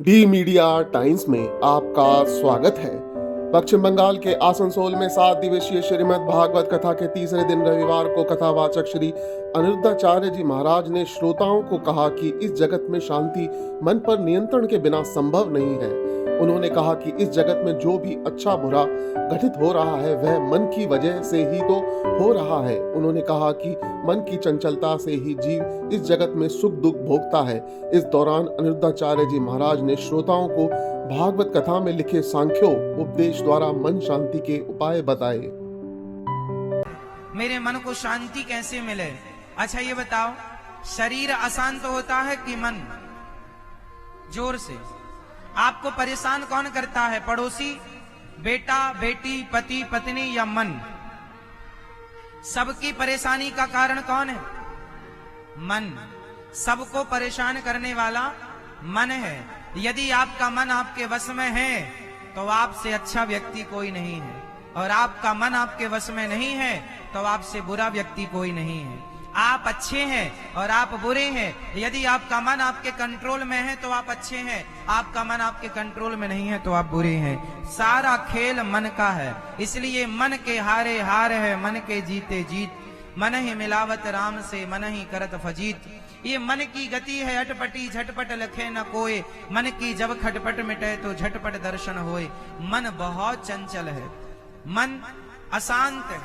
D media times में आपका स्वागत है। पश्चिम बंगाल के आसनसोल में 7 दिवसीय श्रीमद् भागवत कथा के तीसरे दिन रविवार को कथावाचक श्री अनिरुद्धाचार्य जी महाराज ने श्रोताओं को कहा कि इस जगत में शांति मन पर नियंत्रण के बिना संभव नहीं है। उन्होंने कहा कि इस जगत में जो भी अच्छा बुरा घटित हो रहा है वह मन की वजह से ही तो हो रहा है। उन्होंने कहा कि मन की चंचलता से ही जीव इस जगत में सुख दुख भोगता है। इस दौरान अनिरुद्धाचार्य जी महाराज ने श्रोताओं को भागवत कथा में लिखे सांख्यो उपदेश द्वारा मन शांति के उपाय बताए। मेरे मन को शांति कैसे मिले? अच्छा ये बताओ, शरीर अशांत होता है कि मन? जोर से। आपको परेशान कौन करता है? पड़ोसी, बेटा, बेटी, पति, पत्नी या मन? सबकी परेशानी का कारण कौन है? मन। सबको परेशान करने वाला मन है। यदि आपका मन आपके वश में है तो आपसे अच्छा व्यक्ति कोई नहीं है, और आपका मन आपके वश में नहीं है तो आपसे बुरा व्यक्ति कोई नहीं है। आप अच्छे हैं और आप बुरे हैं। यदि आपका मन आपके कंट्रोल में है तो आप अच्छे हैं, आपका मन आपके कंट्रोल में नहीं है तो आप बुरे हैं। सारा खेल मन का है, इसलिए मन के हारे हार है, मन के जीते जीत। मन ही मिलावत राम से, मन ही करत फजीत। ये मन की गति है अटपटी, झटपट लखे न कोय। मन की जब खटपट मिटे तो झटपट दर्शन होए। मन बहुत चंचल है, मन अशांत है।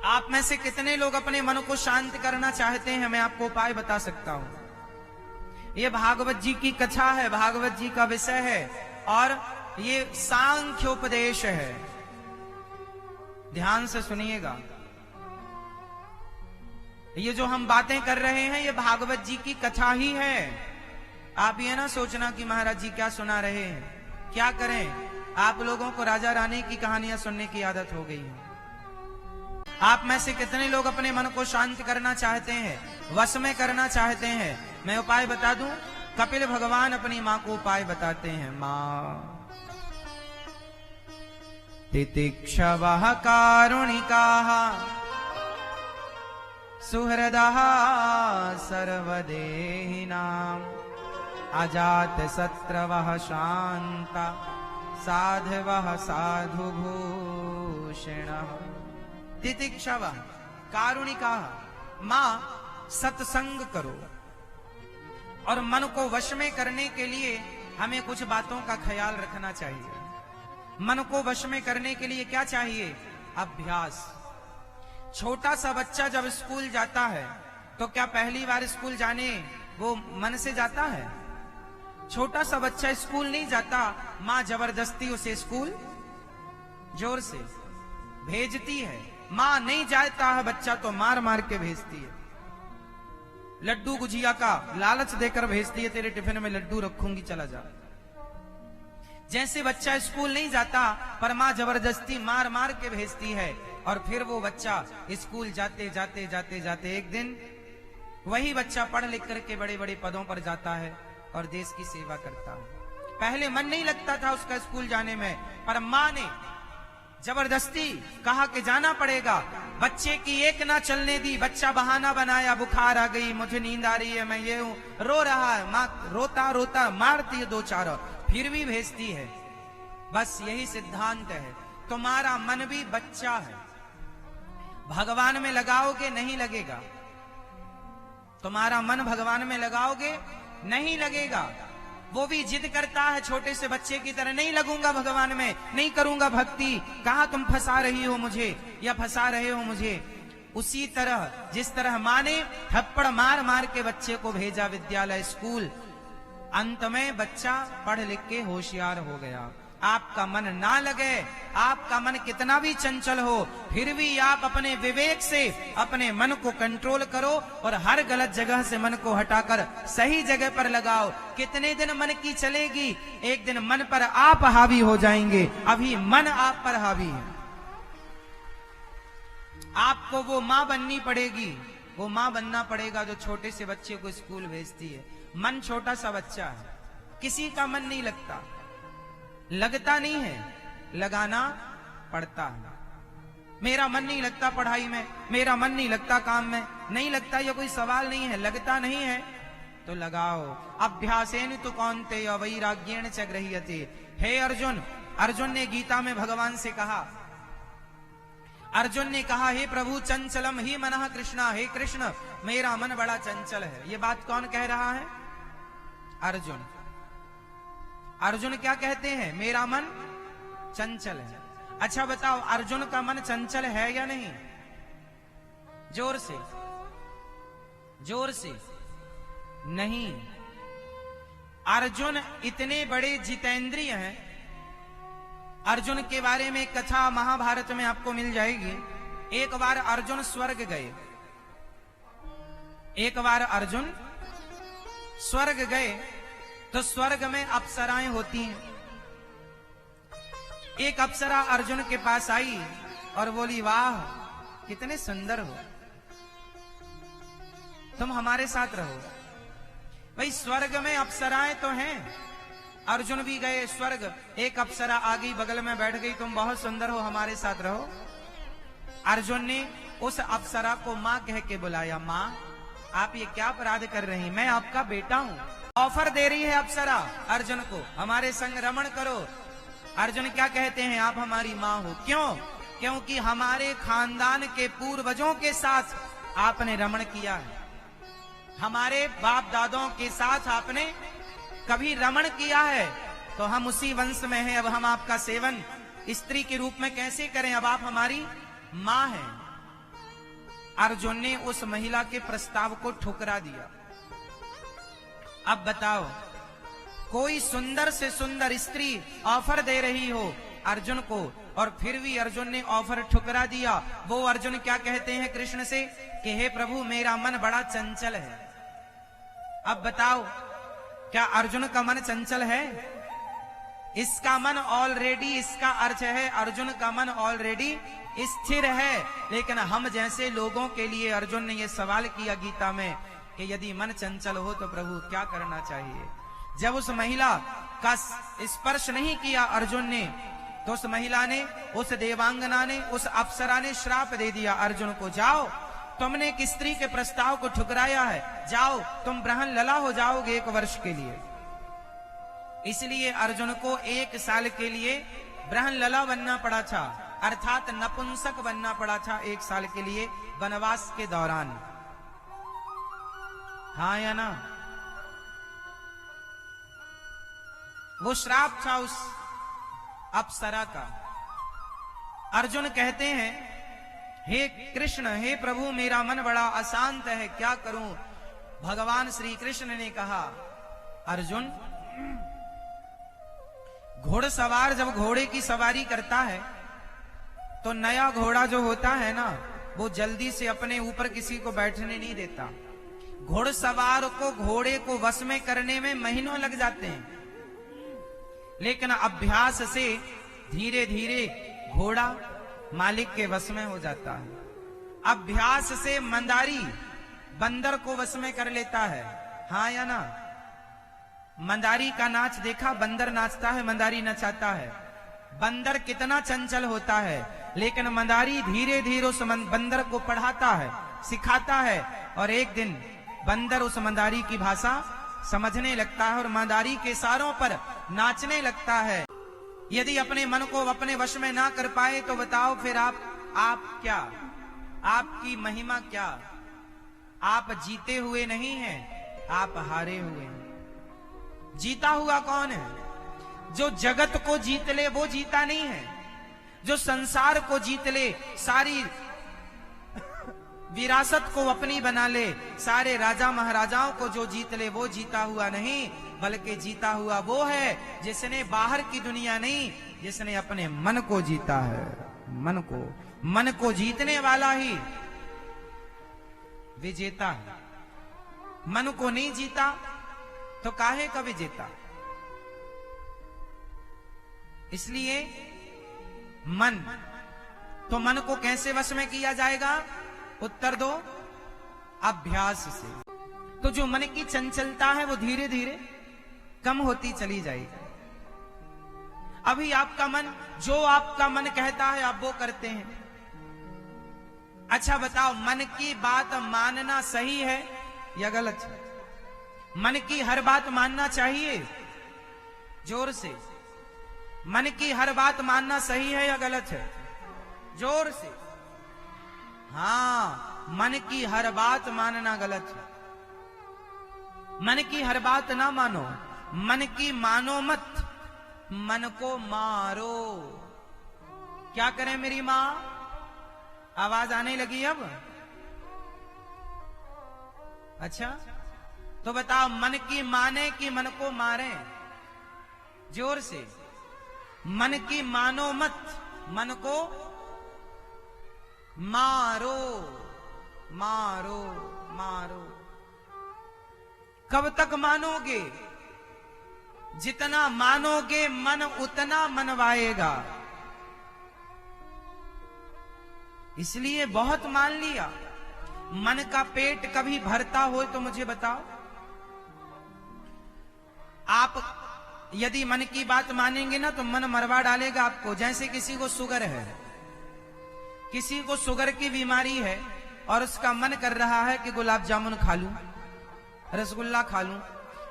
आप में से कितने लोग अपने मन को शांत करना चाहते हैं? मैं आपको उपाय बता सकता हूं। ये भागवत जी की कथा है, भागवत जी का विषय है, और ये सांख्योपदेश है। ध्यान से सुनिएगा। ये जो हम बातें कर रहे हैं ये भागवत जी की कथा ही है। आप ये ना सोचना कि महाराज जी क्या सुना रहे हैं। क्या करें, आप लोगों को राजा रानी की कहानियां सुनने की आदत हो गई है। आप में से कितने लोग अपने मन को शांत करना चाहते हैं, वश में करना चाहते हैं? मैं उपाय बता दूं। कपिल भगवान अपनी मां को उपाय बताते हैं। मां तितिक्षवः कारुणिकाः सुहृदः सर्वदेहिनां अजात शत्रवः शान्ता साधवः साधुभूषणः। तितिक्षवः कारुणिकाः। मां, सत्संग करो। और मन को वश में करने के लिए हमें कुछ बातों का ख्याल रखना चाहिए। मन को वश में करने के लिए क्या चाहिए? अभ्यास। छोटा सा बच्चा जब स्कूल जाता है तो क्या पहली बार स्कूल जाने वो मन से जाता है? छोटा सा बच्चा स्कूल नहीं जाता, मां जबरदस्ती उसे स्कूल जोर से भेजती है। मां नहीं जाता है बच्चा तो मार मार के भेजती है। लड्डू गुजिया का लालच देकर भेजती है, तेरे टिफिन में लड्डू रखूंगी, चला जा। जैसे बच्चा स्कूल नहीं जाता पर मां जबरदस्ती मार मार के भेजती है, और फिर वो बच्चा स्कूल जाते जाते जाते जाते एक दिन वही बच्चा पढ़ लिख करके बड़े बड़े पदों पर जाता है और देश की सेवा करता है। पहले मन नहीं लगता था उसका स्कूल जाने में, पर मां ने जबरदस्ती कहा कि जाना पड़ेगा। बच्चे की एक ना चलने दी, बच्चा बहाना बनाया, बुखार आ गई, मुझे नींद आ रही है, मैं ये हूं, रो रहा है। मां रोता रोता मारती है 2-4, फिर भी भेजती है। बस यही सिद्धांत है। तुम्हारा मन भी बच्चा है, भगवान में लगाओगे नहीं लगेगा। तुम्हारा मन भगवान में लगाओगे नहीं लगेगा। वो भी जिद करता है छोटे से बच्चे की तरह, नहीं लगूंगा भगवान में, नहीं करूंगा भक्ति। कहां तुम फंसा रही हो मुझे या फंसा रहे हो मुझे। उसी तरह जिस तरह मां ने थप्पड़ मार मार के बच्चे को भेजा विद्यालय, स्कूल, अंत में बच्चा पढ़ लिख के होशियार हो गया। आपका मन ना लगे, आपका मन कितना भी चंचल हो, फिर भी आप अपने विवेक से अपने मन को कंट्रोल करो और हर गलत जगह से मन को हटाकर सही जगह पर लगाओ। कितने दिन मन की चलेगी? एक दिन मन पर आप हावी हो जाएंगे। अभी मन आप पर हावी है। आपको वो मां बननी पड़ेगी, वो मां बनना पड़ेगा जो छोटे से बच्चे को स्कूल भेजती है। मन छोटा सा बच्चा है, किसी का मन नहीं लगता, लगता नहीं है, लगाना पड़ता है। मेरा मन नहीं लगता पढ़ाई में, मेरा मन नहीं लगता काम में, नहीं लगता, ये कोई सवाल नहीं है। लगता नहीं है तो लगाओ। अभ्यासेन तु कौन्तेय वैराग्येण च गृह्यते। हे अर्जुन, अर्जुन ने गीता में भगवान से कहा, अर्जुन ने कहा, हे प्रभु चंचलम ही मनः कृष्णा, हे कृष्ण मेरा मन बड़ा चंचल है। ये बात कौन कह रहा है? अर्जुन। अर्जुन क्या कहते हैं? मेरा मन चंचल है। अच्छा बताओ, अर्जुन का मन चंचल है या नहीं? जोर से, जोर से। नहीं। अर्जुन इतने बड़े जितेंद्रिय हैं। अर्जुन के बारे में कथा महाभारत में आपको मिल जाएगी। एक बार अर्जुन स्वर्ग गए, एक बार अर्जुन स्वर्ग गए तो स्वर्ग में अप्सराएं होती हैं। एक अप्सरा अर्जुन के पास आई और बोली, वाह कितने सुंदर हो, तुम हमारे साथ रहो। भाई स्वर्ग में अप्सराएं तो हैं। अर्जुन भी गए स्वर्ग, एक अप्सरा आ गई बगल में बैठ गई, तुम बहुत सुंदर हो हमारे साथ रहो। अर्जुन ने उस अप्सरा को मां कह के बुलाया। मां, आप ये क्या अपराध कर रही हैं? मैं आपका बेटा हूं। ऑफर दे रही है अप्सरा अर्जुन को, हमारे संग रमण करो। अर्जुन क्या कहते हैं? आप हमारी मां हो। क्यों? क्योंकि हमारे खानदान के पूर्वजों के साथ आपने रमण किया है, हमारे बाप दादों के साथ आपने कभी रमण किया है, तो हम उसी वंश में हैं। अब हम आपका सेवन स्त्री के रूप में कैसे करें? अब आप हमारी मां हैं। अर्जुन ने उस महिला के प्रस्ताव को ठुकरा दिया। अब बताओ, कोई सुंदर से सुंदर स्त्री ऑफर दे रही हो अर्जुन को, और फिर भी अर्जुन ने ऑफर ठुकरा दिया। वो अर्जुन क्या कहते हैं कृष्ण से कि हे प्रभु मेरा मन बड़ा चंचल है। अब बताओ, क्या अर्जुन का मन चंचल है? इसका मन ऑलरेडी, इसका अर्थ है अर्जुन का मन ऑलरेडी स्थिर है। लेकिन हम जैसे लोगों के लिए अर्जुन ने यह सवाल किया गीता में कि यदि मन चंचल हो तो प्रभु क्या करना चाहिए? जब उस महिला का स्पर्श नहीं किया अर्जुन ने, तो उस महिला ने, उस देवांगना ने, उस अप्सरा ने श्राप दे दिया अर्जुन को, जाओ तुमने एक स्त्री के प्रस्ताव को ठुकराया है, जाओ तुम ब्रहण लला हो जाओगे 1 वर्ष के लिए। इसलिए अर्जुन को 1 साल के लिए ब्रहण लला बनना पड़ा था, अर्थात नपुंसक बनना पड़ा था 1 साल के लिए वनवास के दौरान। हाँ या ना? वो श्राप था उस अप्सरा का। अर्जुन कहते हैं, हे कृष्ण, हे प्रभु मेरा मन बड़ा अशांत है, क्या करूं? भगवान श्री कृष्ण ने कहा, अर्जुन घोड़सवार जब घोड़े की सवारी करता है तो नया घोड़ा जो होता है ना, वो जल्दी से अपने ऊपर किसी को बैठने नहीं देता। घोड़सवार को घोड़े को वश में करने में महीनों लग जाते हैं, लेकिन अभ्यास से धीरे धीरे घोड़ा मालिक के वश में हो जाता है। अभ्यास से मंदारी बंदर को वश में कर लेता है। हाँ या ना? मंदारी का नाच देखा? बंदर नाचता है, मंदारी नचाता है। बंदर कितना चंचल होता है, लेकिन मंदारी धीरे धीरे उस बंदर को पढ़ाता है, सिखाता है, और एक दिन बंदर उस मंदारी की भाषा समझने लगता है और मंदारी के इशारों पर नाचने लगता है। यदि अपने मन को अपने वश में ना कर पाए तो बताओ फिर आप क्या? आपकी महिमा क्या? आप जीते हुए नहीं हैं, आप हारे हुए हैं। जीता हुआ कौन है? जो जगत को जीत ले वो जीता नहीं है। जो संसार को जीत ले, सारी विरासत को अपनी बना ले, सारे राजा महाराजाओं को जो जीत ले वो जीता हुआ नहीं, बल्कि जीता हुआ वो है जिसने बाहर की दुनिया नहीं, जिसने अपने मन को जीता है। मन को जीतने वाला ही विजेता है। मन को नहीं जीता तो काहे का विजेता? इसलिए मन, तो मन को कैसे वश में किया जाएगा? उत्तर दो, अभ्यास से। तो जो मन की चंचलता है वो धीरे धीरे कम होती चली जाएगी। अभी आपका मन, जो आपका मन कहता है आप वो करते हैं। अच्छा बताओ, मन की बात मानना सही है या गलत है? मन की हर बात मानना चाहिए? जोर से। मन की हर बात मानना सही है या गलत है? जोर से। हाँ, मन की हर बात मानना गलत है। मन की हर बात ना मानो, मन की मानो मत, मन को मारो। क्या करें मेरी मां? आवाज आने लगी अब? अच्छा, तो बताओ, मन की माने कि मन को मारे? जोर से। मन की मानो मत, मन को मारो, मारो, मारो। कब तक मानोगे? जितना मानोगे मन उतना मनवाएगा। इसलिए बहुत मान लिया। मन का पेट कभी भरता हो तो मुझे बताओ। आप यदि मन की बात मानेंगे ना तो मन मरवा डालेगा आपको। जैसे किसी को शुगर है, किसी को शुगर की बीमारी है और उसका मन कर रहा है कि गुलाब जामुन खा लूं, रसगुल्ला खा लूं।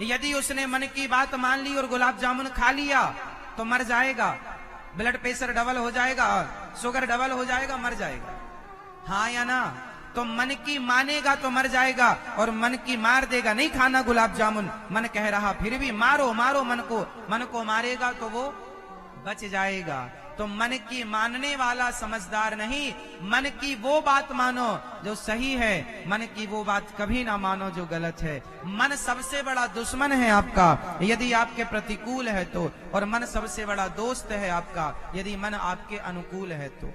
यदि उसने मन की बात मान ली और गुलाब जामुन खा लिया तो मर जाएगा। ब्लड प्रेशर डबल हो जाएगा, शुगर डबल हो जाएगा, मर जाएगा। हाँ या ना? तो मन की मानेगा तो मर जाएगा और मन की मार देगा, नहीं खाना गुलाब जामुन। मन कह रहा फिर भी मारो मारो मन को मारेगा तो वो बच जाएगा। तो मन की मानने वाला समझदार नहीं, मन की वो बात मानो जो सही है, मन की वो बात कभी ना मानो जो गलत है। मन सबसे बड़ा दुश्मन है आपका यदि आपके प्रतिकूल है तो, और मन सबसे बड़ा दोस्त है आपका यदि मन आपके अनुकूल है तो।